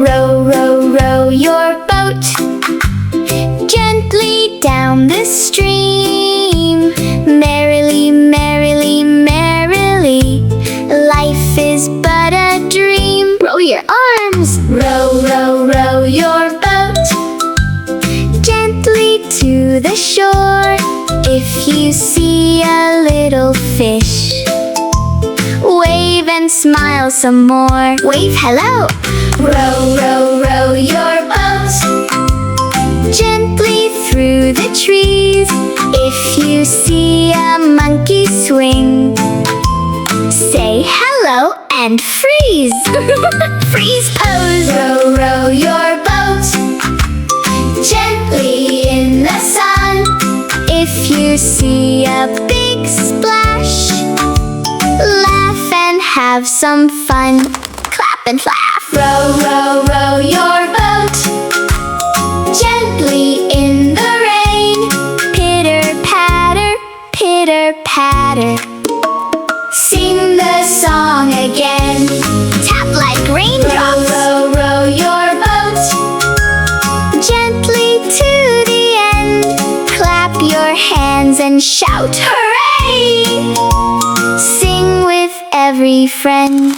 Row, row, row your boat gently down the stream. Merrily, merrily, merrily, life is but a dream. Row your arms. Row, row, row your boat gently to the shore. If you see a little fish, wave and smile some more. Wave hello. Row, row, row your boat gently through the trees. If you see a monkey swing, say hello and freeze. Freeze pose. Row, row your boat gently in the sun. If you see a big splash, laugh and have some fun. Clap and laugh. Row, row, row your boat gently in the rain. Pitter patter, pitter patter, sing the song again. Tap like raindrops. Row, row, row your boat gently to the end. Clap your hands and shout hooray. Sing with every friend.